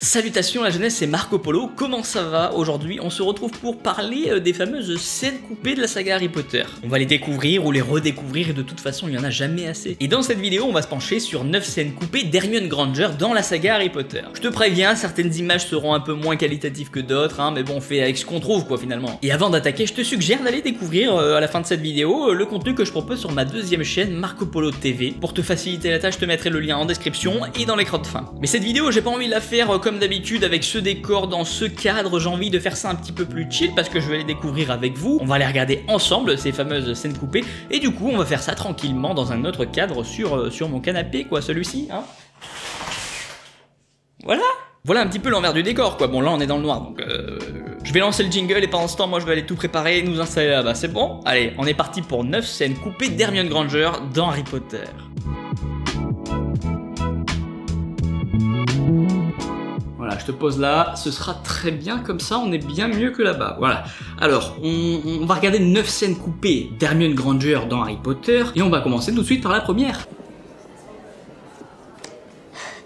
Salutations la jeunesse, c'est Marco Polo, comment ça va? Aujourd'hui on se retrouve pour parler des fameuses scènes coupées de la saga Harry Potter. On va les découvrir ou les redécouvrir et de toute façon il n'y en a jamais assez. Et dans cette vidéo on va se pencher sur 9 scènes coupées d'Hermione Granger dans la saga Harry Potter. Je te préviens, certaines images seront un peu moins qualitatives que d'autres, hein, mais bon on fait avec ce qu'on trouve quoi finalement. Et avant d'attaquer, je te suggère d'aller découvrir à la fin de cette vidéo le contenu que je propose sur ma deuxième chaîne Marco Polo TV. Pour te faciliter la tâche, je te mettrai le lien en description et dans l'écran de fin. Mais cette vidéo j'ai pas envie de la faire comme d'habitude avec ce décor dans ce cadre, j'ai envie de faire ça un petit peu plus chill parce que je vais les découvrir avec vous, on va les regarder ensemble ces fameuses scènes coupées et du coup on va faire ça tranquillement dans un autre cadre sur mon canapé quoi, celui-ci hein. Voilà un petit peu l'envers du décor quoi. Bon là on est dans le noir donc je vais lancer le jingle et pendant ce temps moi je vais aller tout préparer et nous installer là-bas, c'est bon? Allez, on est parti pour 9 scènes coupées d'Hermione Granger dans Harry Potter. Voilà, je te pose là, ce sera très bien comme ça, on est bien mieux que là-bas, voilà. Alors, on va regarder 9 scènes coupées d'Hermione Granger dans Harry Potter, et on va commencer tout de suite par la première.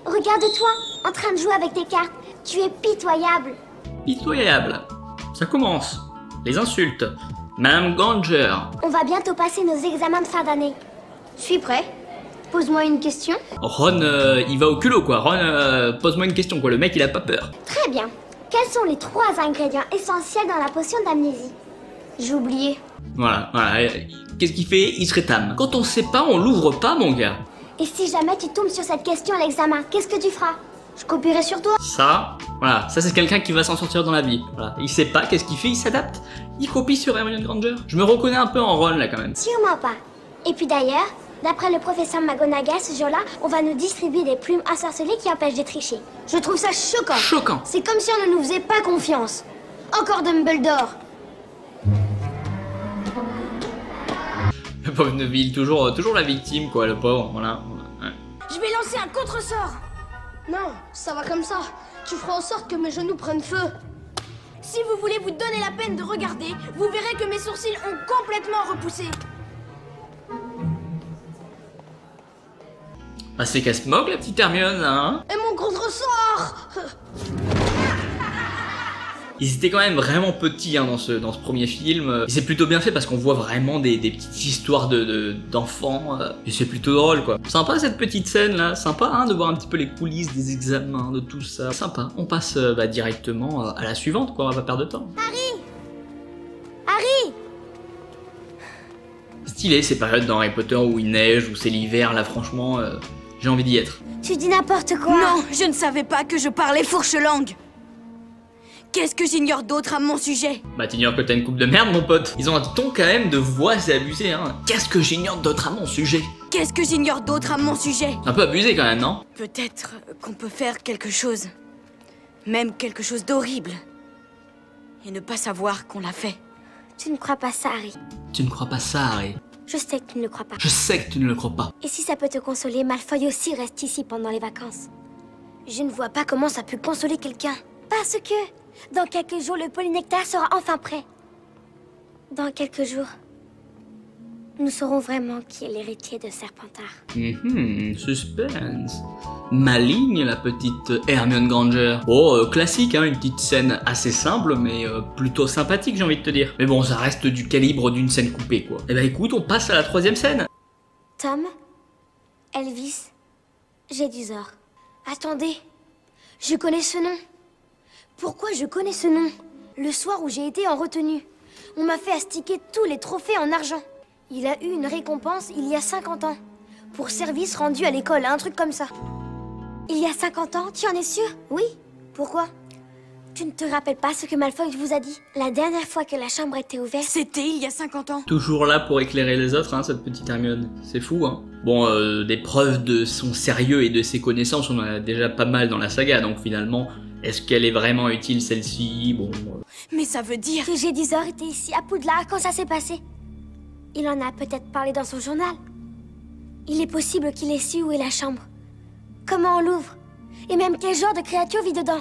Regarde-toi, en train de jouer avec tes cartes, tu es pitoyable. Pitoyable, ça commence. Les insultes. Madame Granger. On va bientôt passer nos examens de fin d'année. Je suis prêt. Pose-moi une question. Ron, il va au culot quoi. Ron, pose-moi une question quoi. Le mec, il a pas peur. Très bien. Quels sont les 3 ingrédients essentiels dans la potion d'amnésie? J'ai oublié. Voilà. Qu'est-ce qu'il fait? Il se rétame. Quand on sait pas, on l'ouvre pas, mon gars. Et si jamais tu tombes sur cette question à l'examen, qu'est-ce que tu feras? Je copierai sur toi. Ça c'est quelqu'un qui va s'en sortir dans la vie. Voilà. Il sait pas, qu'est-ce qu'il fait? Il s'adapte. Il copie sur Hermione Granger. Je me reconnais un peu en Ron là quand même. Sûrement pas. Et puis d'ailleurs, d'après le professeur McGonagall, ce jour-là, on va nous distribuer des plumes ensorcelées qui empêchent de tricher. Je trouve ça choquant. Choquant. C'est comme si on ne nous faisait pas confiance. Encore Dumbledore. Le pauvre Neville, toujours la victime quoi, le pauvre, voilà. Ouais. Je vais lancer un contre-sort. Non, ça va comme ça. Tu feras en sorte que mes genoux prennent feu. Si vous voulez vous donner la peine de regarder, vous verrez que mes sourcils ont complètement repoussé. Ah c'est qu'elle se moque la petite Hermione hein. Et mon contre-sort. Ils étaient quand même vraiment petits hein, dans ce premier film. Et c'est plutôt bien fait parce qu'on voit vraiment des petites histoires d'enfants. Et c'est plutôt drôle quoi. Sympa cette petite scène là, sympa hein, de voir un petit peu les coulisses des examens, de tout ça. Sympa. On passe directement à la suivante quoi, on va pas perdre de temps. Harry. Stylé ces périodes dans Harry Potter où il neige, où c'est l'hiver là franchement, j'ai envie d'y être. Tu dis n'importe quoi. Non, je ne savais pas que je parlais fourche-langue. Qu'est-ce que j'ignore d'autre à mon sujet? Bah t'ignores que t'as une coupe de merde mon pote. Ils ont un ton quand même de voix, c'est abusé hein. Qu'est-ce que j'ignore d'autre à mon sujet? Qu'est-ce que j'ignore d'autre à mon sujet? Un peu abusé quand même non? Peut-être qu'on peut faire quelque chose. Même quelque chose d'horrible. Et ne pas savoir qu'on l'a fait. Tu ne crois pas ça, Harry. Tu ne crois pas ça Harry? Je sais que tu ne le crois pas. Je sais que tu ne le crois pas. Et si ça peut te consoler, Malfoy aussi reste ici pendant les vacances. Je ne vois pas comment ça peut consoler quelqu'un. Parce que dans quelques jours, le polynectar sera enfin prêt. Dans quelques jours, nous saurons vraiment qui est l'héritier de Serpentard. Suspense. Maligne la petite Hermione Granger. Oh, classique hein, une petite scène assez simple mais plutôt sympathique j'ai envie de te dire. Mais bon, ça reste du calibre d'une scène coupée quoi. Eh ben écoute, on passe à la 3e scène. Tom, Elvis, Jedusor. Attendez, je connais ce nom. Pourquoi je connais ce nom? Le soir où j'ai été en retenue, on m'a fait astiquer tous les trophées en argent. Il a eu une récompense il y a 50 ans. Pour service rendu à l'école, un truc comme ça. Il y a 50 ans, tu en es sûr? Oui. Pourquoi? Tu ne te rappelles pas ce que Malfoy vous a dit? La dernière fois que la chambre était ouverte... C'était il y a 50 ans. Toujours là pour éclairer les autres hein, cette petite Hermione. C'est fou hein. Bon, des preuves de son sérieux et de ses connaissances, on en a déjà pas mal dans la saga, donc finalement... Est-ce qu'elle est vraiment utile celle-ci? Bon... Mais ça veut dire... Que Jedusor était ici à Poudlard quand ça s'est passé. Il en a peut-être parlé dans son journal. Il est possible qu'il ait su où est la chambre. Comment on l'ouvre. Et même quel genre de créature vit dedans.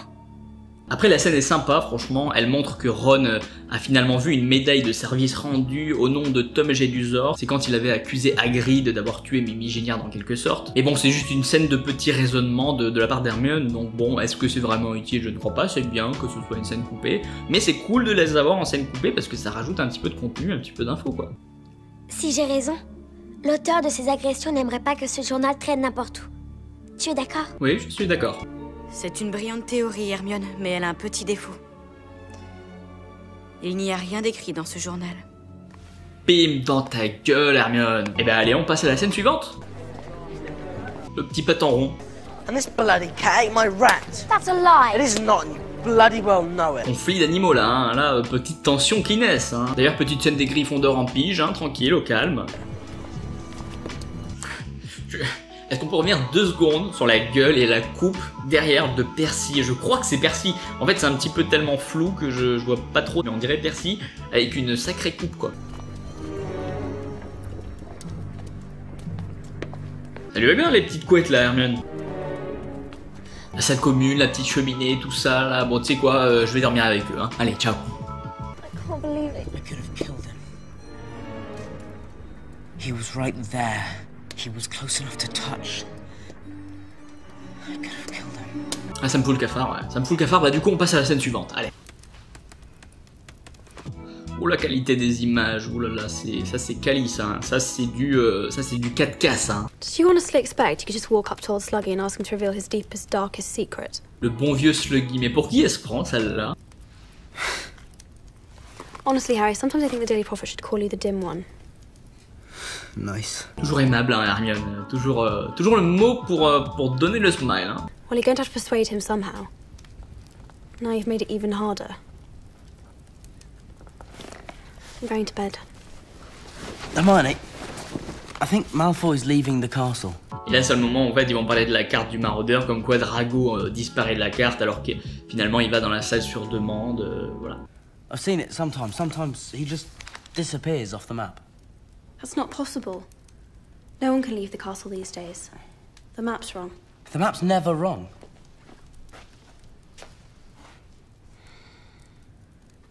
Après la scène est sympa, franchement, elle montre que Ron a finalement vu une médaille de service rendu au nom de Tom Jedusor. C'est quand il avait accusé Hagrid d'avoir tué Mimi Géniard en quelque sorte. Et bon, c'est juste une scène de petit raisonnement de la part d'Hermione, donc bon, est-ce que c'est vraiment utile? Je ne crois pas, c'est bien que ce soit une scène coupée. Mais c'est cool de les avoir en scène coupée parce que ça rajoute un petit peu de contenu, un petit peu d'infos quoi. Si j'ai raison, l'auteur de ces agressions n'aimerait pas que ce journal traîne n'importe où. Tu es d'accord? Oui, je suis d'accord. C'est une brillante théorie, Hermione, mais elle a un petit défaut. Il n'y a rien d'écrit dans ce journal. Bim dans ta gueule, Hermione. Et ben allez, on passe à la scène suivante. Le petit patin rond. And this bloody cat ate my rat. That's a lie. It is not, and you bloody well know it. Conflit d'animaux là, hein. Là, petite tension qui naisse. Hein. D'ailleurs, petite scène des Gryffondors en pige, hein, tranquille, au calme. Est-ce qu'on peut revenir 2 secondes sur la gueule et la coupe derrière de Percy? Je crois que c'est Percy. En fait, c'est un petit peu tellement flou que je vois pas trop, mais on dirait Percy avec une sacrée coupe quoi. Ça lui va bien les petites couettes là, Hermione. La salle commune, la petite cheminée, tout ça là. Bon, tu sais quoi, je vais dormir avec eux. Hein. Allez, ciao. I can't believe it. I could have killed him. He was right there. He was close enough to touch. I could have killed him. Ah, ça me fout le cafard, ouais. Ça me fout le cafard. Bah, du coup, on passe à la scène suivante. Allez. Oh, la qualité des images. Oh là là, ça c'est quali, ça. Hein. Ça c'est du 4K, ça. Hein. Did you honestly expect you could just walk up to old Sluggy and ask him to reveal his deepest, darkest secret? Le bon vieux Sluggy. Mais pour qui elle se prend, celle-là? Honestly, Harry, sometimes I think the Daily Prophet should call you the Dim One. Nice. Toujours aimable, hein, Hermione. Toujours le mot pour donner le smile. Hein. Well, you're going to have to persuade him somehow. Now you've made it even harder. I'm going to bed. Hermione, I think Malfoy's leaving the castle. Et là, c'est le moment où en fait, ils vont parler de la carte du maraudeur, comme quoi Drago disparaît de la carte alors que finalement il va dans la salle sur demande. Voilà. I've seen it sometimes. Sometimes he just disappears off the map. That's not possible. No one can leave the castle these days. The map's wrong. The map's never wrong.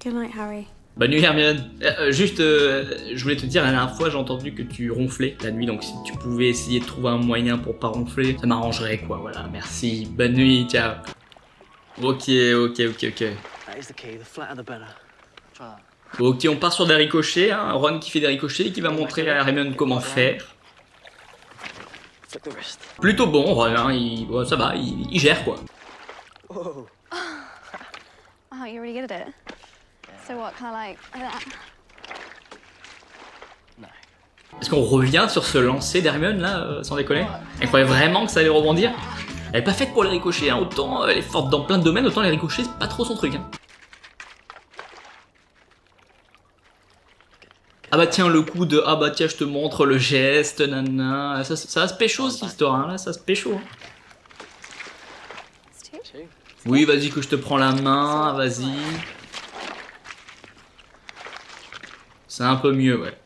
Good night, Harry. Bonne nuit, Hermione. Je voulais te dire, la dernière fois, j'ai entendu que tu ronflais la nuit, donc si tu pouvais essayer de trouver un moyen pour pas ronfler, ça m'arrangerait, quoi. Voilà, merci. Bonne nuit, ciao. Ok. That is the key. The flatter the better. Try that. Ok, on part sur des ricochets, hein. Ron qui fait des ricochets, qui va montrer à Hermione comment faire. Flick the wrist. Plutôt bon, Ron, hein. Ouais, ça va, il gère, quoi. Whoa. Wow, you're really good at it. So what, kind of like that? No. Est-ce qu'on revient sur ce lancer d'Hermione, là, sans déconner? Elle croyait vraiment que ça allait rebondir? Elle est pas faite pour les ricochets, hein. Autant elle est forte dans plein de domaines, autant les ricochets, c'est pas trop son truc, hein. Ah bah tiens, le coup de ah bah tiens, je te montre le geste, nanana. Ça va se pécho cette histoire, hein. Là, ça se pécho. Hein. Oui, vas-y, que je te prends la main, vas-y. C'est un peu mieux, ouais.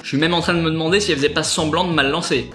Je suis même en train de me demander si elle faisait pas semblant de mal lancer.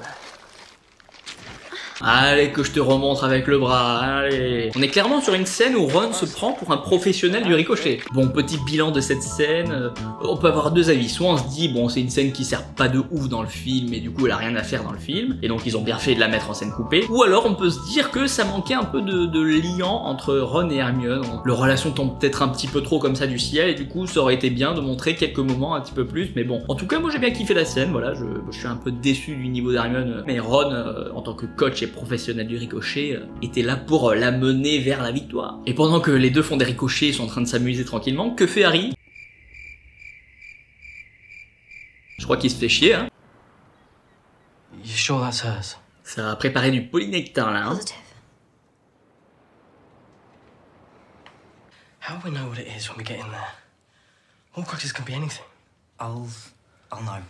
Allez, que je te remontre avec le bras, allez. On est clairement sur une scène où Ron se prend pour un professionnel du ricochet. Bon, petit bilan de cette scène, on peut avoir 2 avis. Soit on se dit, bon, c'est une scène qui sert pas de ouf dans le film, et du coup elle a rien à faire dans le film, et donc ils ont bien fait de la mettre en scène coupée. Ou alors on peut se dire que ça manquait un peu de liant entre Ron et Hermione. Leur relation tombe peut-être un petit peu trop comme ça du ciel, et du coup ça aurait été bien de montrer quelques moments un petit peu plus, mais bon. En tout cas, moi j'ai bien kiffé la scène, voilà, je suis un peu déçu du niveau d'Hermione, mais Ron, en tant que coach et professionnel du ricochet, était là pour la mener vers la victoire. Et pendant que les deux font des ricochets et sont en train de s'amuser tranquillement, que fait Harry? Je crois qu'il se fait chier, hein. You sure that's hers? Ça va préparer du polynectar là, hein. Positive. How will we know what it is when we get in there? Horcruxes can be anything. I'll know.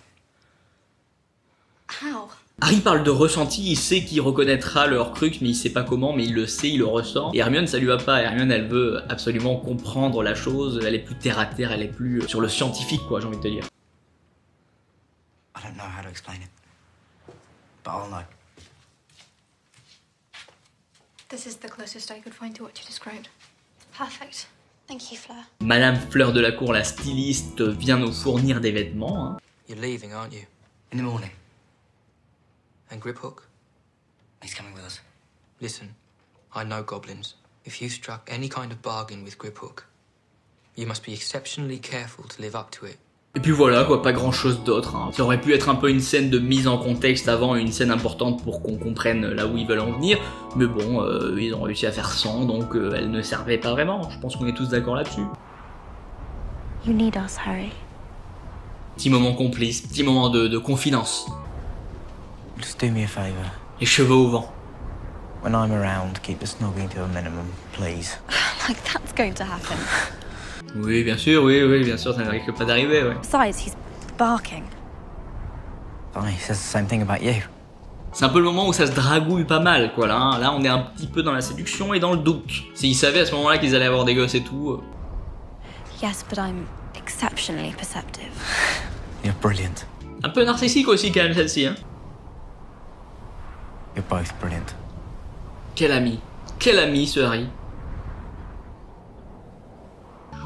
How? Harry parle de ressenti, il sait qu'il reconnaîtra le Horcrux, mais il sait pas comment, mais il le sait, il le ressent. Et Hermione, ça lui va pas. Hermione, elle veut absolument comprendre la chose, elle est plus terre à terre, elle est plus sur le scientifique, quoi, j'ai envie de te dire. I don't know how to explain it, but I'll know. This is the closest I could find to what you described. Perfect. Thank you, Fleur. Madame Fleur de la Cour, la styliste, vient nous fournir des vêtements. Hein. You're leaving, aren't you? In the morning. And Griphook? He's coming with us. Listen, I know goblins. If you struck any kind of bargain with Griphook, you must be exceptionally careful to live up to it. Et puis voilà quoi, pas grand chose d'autre. Hein. Ça aurait pu être un peu une scène de mise en contexte avant, une scène importante pour qu'on comprenne là où ils veulent en venir. Mais bon, ils ont réussi à faire sans, donc elle ne servait pas vraiment. Je pense qu'on est tous d'accord là-dessus. You need us, Harry. Petit moment complice, petit moment de confidence. Just do me a favor. Les cheveux au vent. When I'm around, keep the snogging to a minimum, please. Like that's going to happen. Oui, bien sûr, bien sûr, ça ne risque pas d'arriver, ouais. Besides, he's barking. Oh, he says the same thing about you. C'est un peu le moment où ça se dragouille pas mal, quoi, là. Hein. Là, on est un petit peu dans la séduction et dans le doute. S'ils savaient à ce moment-là qu'ils allaient avoir des gosses et tout... Yes, but I'm exceptionally perceptive. You're brilliant. Un peu narcissique aussi, quand même, celle-ci, hein. You're both brilliant. Quel ami, ce Harry.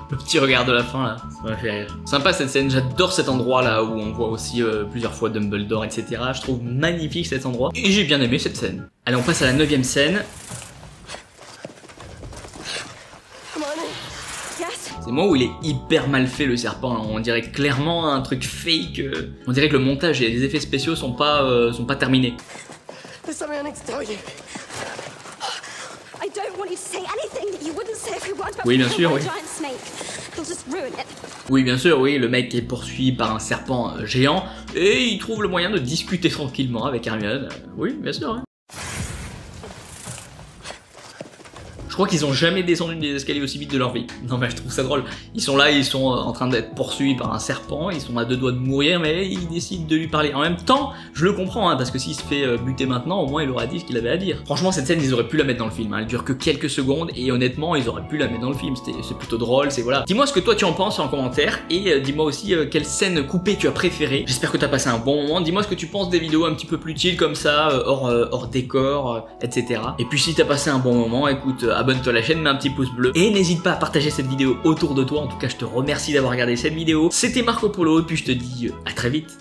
Le petit regard de la fin là, ça m'a fait rire. Sympa cette scène, j'adore cet endroit là où on voit aussi plusieurs fois Dumbledore, etc. Je trouve magnifique cet endroit et j'ai bien aimé cette scène. Allez, on passe à la 9ème scène. C'est moi où il est hyper mal fait le serpent, là. On dirait clairement un truc fake. On dirait que le montage et les effets spéciaux sont pas terminés. Oui, bien sûr, oui. Oui, bien sûr, oui, le mec est poursuivi par un serpent géant et il trouve le moyen de discuter tranquillement avec Hermione. Oui, bien sûr. Hein. Je crois qu'ils ont jamais descendu des escaliers aussi vite de leur vie. Non mais je trouve ça drôle. Ils sont là, ils sont en train d'être poursuivis par un serpent, ils sont à 2 doigts de mourir, mais ils décident de lui parler. En même temps, je le comprends, hein, parce que s'il se fait buter maintenant, au moins il aura dit ce qu'il avait à dire. Franchement, cette scène, ils auraient pu la mettre dans le film. Hein. Elle dure que quelques secondes, et honnêtement, ils auraient pu la mettre dans le film. C'est plutôt drôle, c'est voilà. Dis-moi ce que toi tu en penses en commentaire, et dis-moi aussi quelle scène coupée tu as préférée. J'espère que tu as passé un bon moment. Dis-moi ce que tu penses des vidéos un petit peu plus chill comme ça, hors décor, etc. Et puis si t'as passé un bon moment, écoute, abonne-toi à la chaîne, mets un petit pouce bleu et n'hésite pas à partager cette vidéo autour de toi. En tout cas, je te remercie d'avoir regardé cette vidéo. C'était Marco Polo et puis je te dis à très vite.